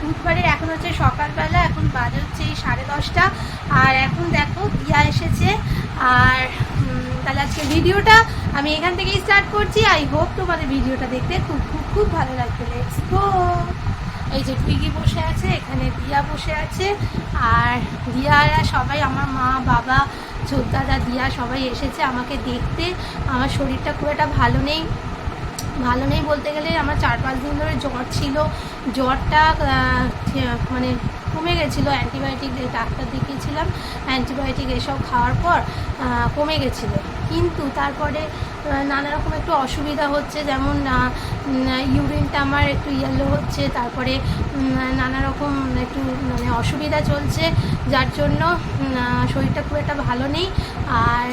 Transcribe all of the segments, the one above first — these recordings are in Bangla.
বুধবারের এখন হচ্ছে সকালবেলা, এখন বাজে হচ্ছে এই 10:30। আর এখন দেখো দিয়া এসেছে। আর তাহলে আজকে ভিডিওটা আমি এখান থেকেই স্টার্ট করছি। আই হোপ তোমাদের ভিডিওটা দেখতে খুব খুব খুব ভালো লাগবে। Let's go. এই যে টুইগি বসে আছে, এখানে দিয়া বসে আছে। আর দিয়ারা সবাই, আমার মা, বাবা, ছোটদাদা, দিয়া সবাই এসেছে আমাকে দেখতে। আমার শরীরটা খুব একটা ভালো নেই বলতে গেলে আমার 4-5 দিন ধরে জ্বর ছিল। জ্বরটা মানে কমে গেছিলো, অ্যান্টিবায়োটিক ডাক্তার দেখিয়েছিলাম, অ্যান্টিবায়োটিক এসব খাওয়ার পর কমে গেছিলো। কিন্তু তারপরে নানা রকম একটু অসুবিধা হচ্ছে, যেমন ইউরিনটা আমার একটু ইয়েলো হচ্ছে, তারপরে নানা রকম একটু মানে অসুবিধা চলছে, যার জন্য শরীরটা খুব একটা ভালো নেই। আর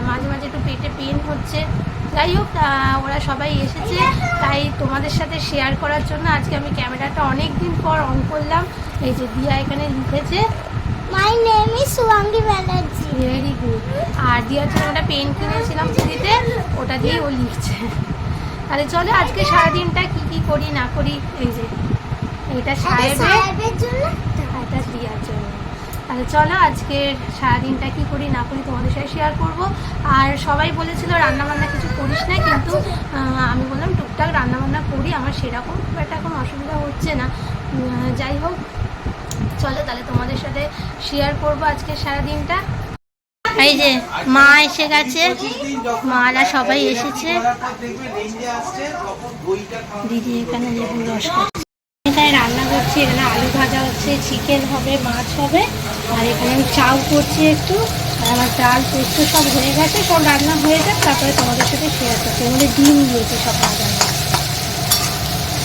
মাঝে মাঝে একটু পেটে পেন হচ্ছে। যাই হোক, ওরা সবাই এসেছে, তাই তোমাদের সাথে শেয়ার করার জন্য আজকে আমি ক্যামেরাটা অনেক দিন পর অন করলাম। এই যে দিয়া এখানে লিখেছে my name is Suangi Banerjee. Very good. আর দিয়ার জন্য একটা পেন কিনেছিলাম পুরীতে, ওটা দিয়েই ও লিখছে। তাহলে চলো আজকে সারাদিনটা কি কি করি না করি। এই যে এইটা সাহেবের জন্য, এটা দিয়ার জন্য। তাহলে চলো আজকে সারাদিনটা কি করি না করি তোমাদের সাথে শেয়ার করব। আর সবাই বলেছিল রান্নাবান্না কিছু করিস না, কিন্তু আমি বললাম টুকটাক রান্নাবান্না করি, আমার সেরকম খুব একটা এখন অসুবিধা হচ্ছে না। যাই হোক, চলো তাহলে তোমাদের সাথে শেয়ার করব আজকে সারাদিনটা। এই যে মা এসে গেছে, মারা সবাই এসেছে। দিদি এখানে লেবুর রস খাচ্ছে। এখানে রান্না করছি, এখানে আলু ভাজা হচ্ছে, চিকেন হবে, মাছ হবে। আর এখানে আমি চাউ করছি একটু। আর আমার ডাল পোস্ত সব হয়ে গেছে, সব রান্না হয়ে যাক, তারপরে তোমাদের সাথে শেয়ার করছি। এর মধ্যে ডিম দিয়েছে সব ভাজা,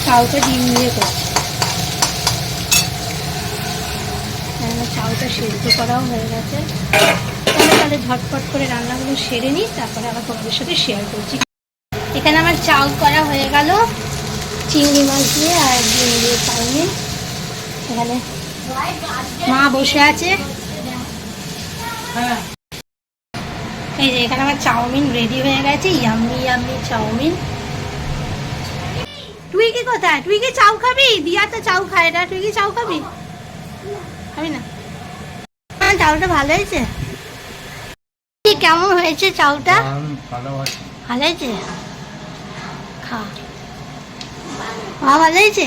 চাউটা ডিম দিয়ে করছি। চাউটা সেদ্ধ করাও হয়ে গেছে। তাহলে ঝটপট করে রান্নাগুলো সেরে নিই, তারপরে আবার তোমাদের সাথে শেয়ার করছি। এখানে আমার চাউ করা হয়ে গেল চিংড়ি মাছ দিয়ে আর ডিম দিয়ে চাউমিন। এখানে মা বসে আছে। এই যে এখানে আমার চাউমিন রেডি হয়ে গেছে, ইয়াম্মি ইয়াম্মি চাউমিন। তুই কি কোথায়? তুই কি চাউ খাবি? দিয়া তো চাউ খায় না, তুই কি চাউ খাবি? খাবি না? চাউটা ভালো হয়েছে? কেমন হয়েছে চাউটা? ভালো হয়েছে, খা। ভালো হয়েছে।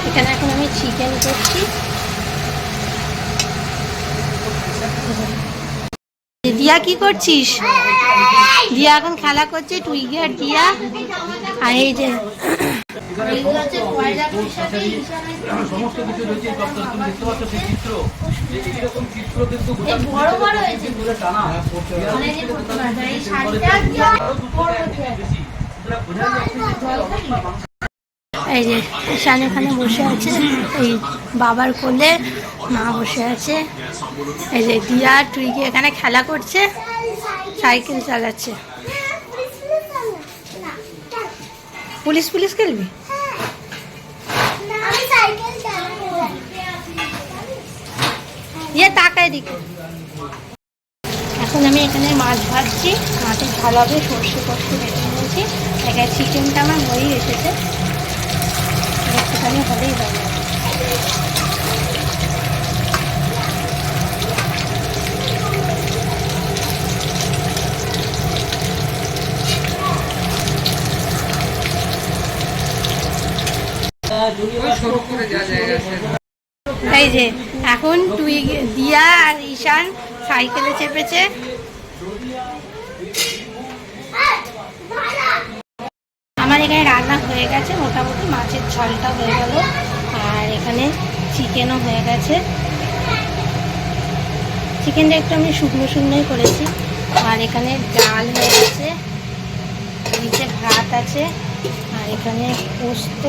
এখানে এখন আমি চিকেন করছি। দিয়া কি করছিস? দিয়া এখন খেলা করছে, টুইগি আর দিয়া। আর এই যে সমস্ত কিছু রয়েছে, দেখতে পাচ্ছ সেই চিত্র, এরকম চিত্র কিন্তু বড় বড় হয়েছে টানা। এই যে ঈশান এখানে বসে আছে, এই বাবার কোলে মা বসে আছে। এই যে দিয়া টুইগি এখানে খেলা করছে, সাইকেল চালাচ্ছে। পুলিশ পুলিশ খেলবি? ইয়ে তাকায় দিকে। এখন আমি এখানে মাছ ভাজছি, মাছের ঝাল হবে, সর্ষে পোস্ত বেটে নিয়েছি। এখানে চিকেনটা আমার হয়েই এসেছে, একটুখানি হলেই হবে। এই যে এখন তুই দিয়া আর ঈশান সাইকেলে চেপেছে। আমার এখানে রান্না হয়ে গেছে মোটামুটি, মাছের ঝালটা হয়ে গেল, আর এখানে চিকেনও হয়ে গেছে। চিকেনটা একটু আমি শুকনো শুকনোই করেছি। আর এখানে ডাল হয়ে গেছে, নিচে ভাত আছে, আর এখানে পোস্ত,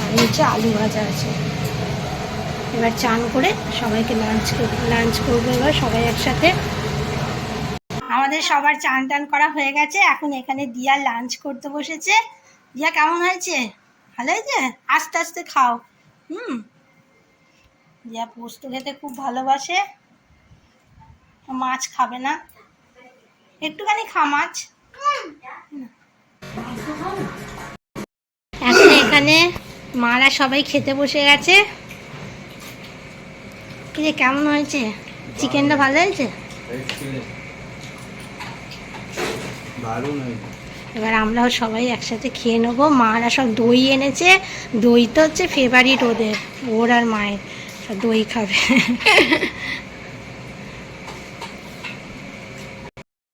আর নিচে আলু ভাজা আছে। এবার চান করে সবাইকে লাঞ্চ করবো এবার সবাই একসাথে। আমাদের সবার চান টান করা হয়ে গেছে, এখন এখানে দিয়া লাঞ্চ করতে বসেছে। দিয়া কেমন হয়েছে? ভালো হয়েছে? আস্তে আস্তে খাও। দিয়া পোস্ত খেতে খুব ভালোবাসে, মাছ খাবে না, একটুখানি খা মাছ। এখানে মারা সবাই খেতে বসে গেছে। কি রে, কেমন হয়েছে? চিকেনটা ভালো হয়েছে? এবার আমরাও সবাই একসাথে খেয়ে নেবো। মারা সব দই এনেছে, দই তো হচ্ছে ফেভারিট ওদের, ওর আর মায়ের, সব দই খাবে।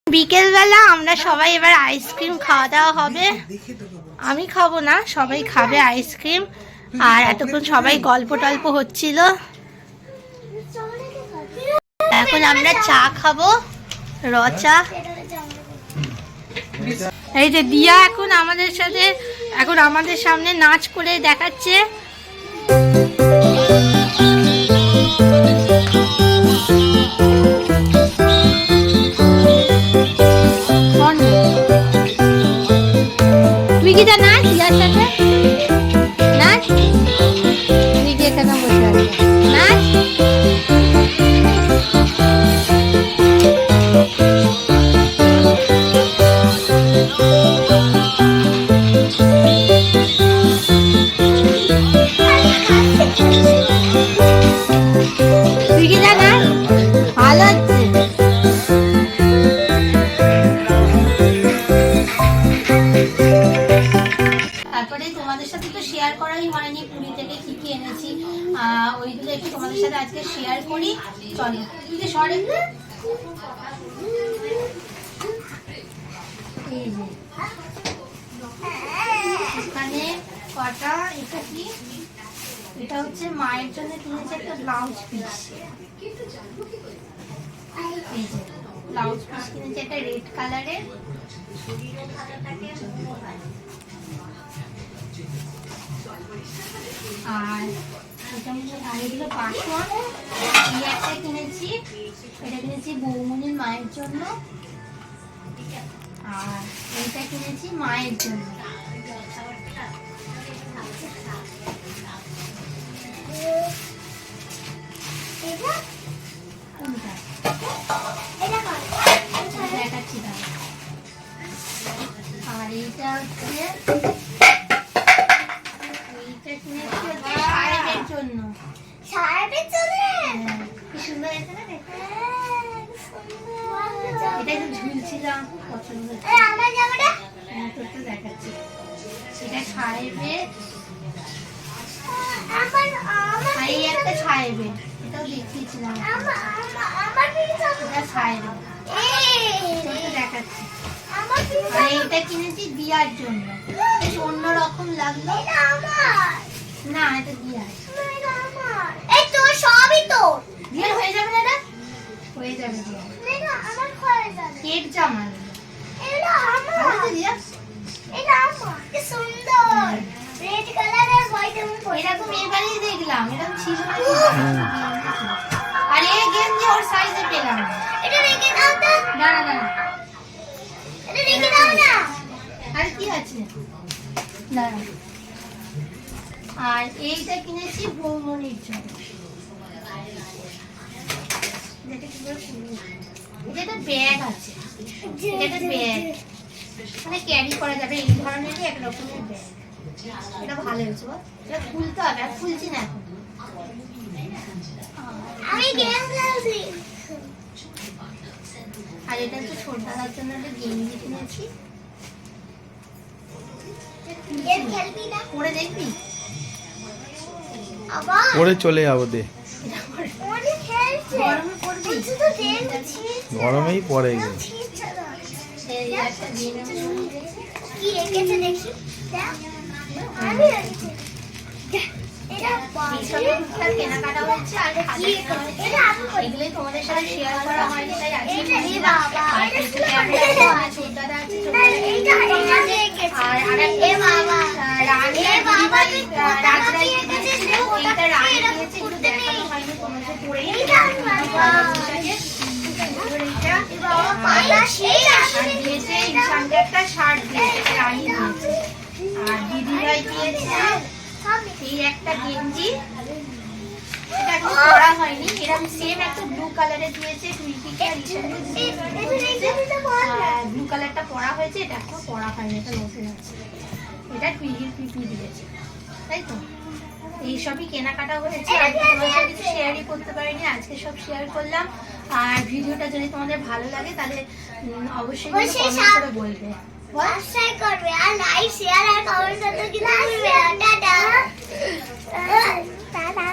বিকেলবেলা আমরা সবাই এবার আইসক্রিম খাওয়া দাওয়া হবে। আমি খাবো না, সবাই খাবে আইসক্রিম। আর এতক্ষণ সবাই গল্প টল্প হচ্ছিল। এখন আমরা চা খাবো, র চা। এই যে দিয়া এখন আমাদের সামনে নাচ করে দেখাচ্ছে। তুই কি নাচ দিয়ার সাথে নাচ? তুই কি এখানে বসে আছিস? নাচ। তুই কি জানা? ভালো হচ্ছে। তারপরে তোমাদের সাথে তো শেয়ার করাই হয়নি পুরী থেকে কি কি এনেছি, ওইগুলো একটু তোমাদের সাথে আজকে শেয়ার করি। চলো তুই যে সরে এখানে কটা, এটা কি, এটা হচ্ছে মায়ের জন্য কিনেছে একটা ব্লাউজ পিস। এই যে ব্লাউজ পিস কিনেছে একটা রেড কালারের। আর এগুলো বাসন, এই একটা কিনেছি, এটা কিনেছি বৌমনির মায়ের জন্য। আর এইটা কিনেছি মায়ের জন্য। দেখাচ্ছি। আর এইটা হচ্ছে সাহেবের জন্য। সাহেবের জন্য কি সুন্দর আছে না দেখতে। এটা একটু ঝুলছিলাম, খুব পছন্দ। আমার জামাটা তোর তো দেখাচ্ছি। এটা সাহেবের, আর এই একটা সাহেবের, এটাও দেখিয়েছিলাম। এটা সাহেবের, তোর তো দেখাচ্ছি। আর এইটা কিনেছি দিয়ার জন্য, বেশ অন্যরকম লাগলো। না এটা দিয়ার। এই তো সবই তো দিয়ার হয়ে যাবে না? এটা হয়ে যাবে দিয়ার। এটা আমার হয়ে যাবে। কেক জামা এটা আমার। ভালো দিয়া, এটা আমার। কি সুন্দর রেড কালারের হোয়াইট এমন এরকম এবারেই দেখলাম, এরকম ছিল না। আর এই গেঞ্জি ওর সাইজে পেলাম। এটা রেখে দাও তো। না না না, এটা রেখে দাও না। আর কি আছে? না। আর এইটা কিনেছি বৌমনির জন্য। এটা ব্যাগ আছে, এটা ব্যাগ মানে ক্যারি করা যাবে, এই ধরনেরই এক রকমের ব্যাগ। এটা ভালো হয়েছে বল। এটা খুলতে হবে, আর খুলছি না এখন। আমি গেম খেলছি। আর এটা হচ্ছে ছোট দাদার জন্য একটা গেঞ্জি কিনেছি। গেম খেলবি না? পরে দেখবি? আবার পরে চলে যাবো দে। ওরে খেলছে। গরমে পরবি? কিছু তো দেখছি। গরমেই পরে গেল। এই একটা গেঞ্জি কি রেখেছে দেখি? দেখ। আমি রেখেছি। এটা এইসবের টুকটাক কেনাকাটা হয়েছে। আর এটা আমি করি। এগুলোই তোমাদের সাথে শেয়ার করা হয়নি, তাই আজকে এটা বলছি। এই বাবা, আর এটা কিছু শুধু ক্যামেরা এটা আছে, ছোট দাদা আছে, ছোট না, দাদা এইটা আছে। রেখেছে। আর আরেকটা এ বাবা। রানী এ আর বাবা, দিদিভাই, তুই কোথা রাজরাই থেকে দিয়েছিল। এসেছিস? কোথা এইটা থেকে রানী এরকম দিয়েছে, করতে এগুলো দেখানো নেই। হয়নি, তোমাদের পরেই এইটা আমি বাবা। এ বাবা, পালা সেই আর আসলে দিয়েছে ঈশানকে একটা শার্ট দিয়েছে, এটা রানী দিয়েছে। আর দিদিভাই দিয়েছে এই একটা গেঞ্জি, এটা এখন পরা হয়নি। এরকম সেম একটা ব্লু কালারের দিয়েছে টুইটিকে, আর ঈশানকে ব্লু কালারটা পরা হয়েছে, এটা এখন পরা হয়নি, এটা নতুন আছে। এটা টুইটির পিপি দিয়েছে। তাই তো এইসবই কেনাকাটা হয়েছে। আজকে তোমার সাথে কিছু শেয়ারই করতে পারিনি, আজকে সব শেয়ার করলাম। আর ভিডিওটা যদি তোমাদের ভালো লাগে তাহলে অবশ্যই কমেন্ট করে বলবে। সাবস্ক্রাইব করবে আর লাইক শেয়ার আর কমেন্ট করতে কিন্তু ভুলবে না। Tata tata.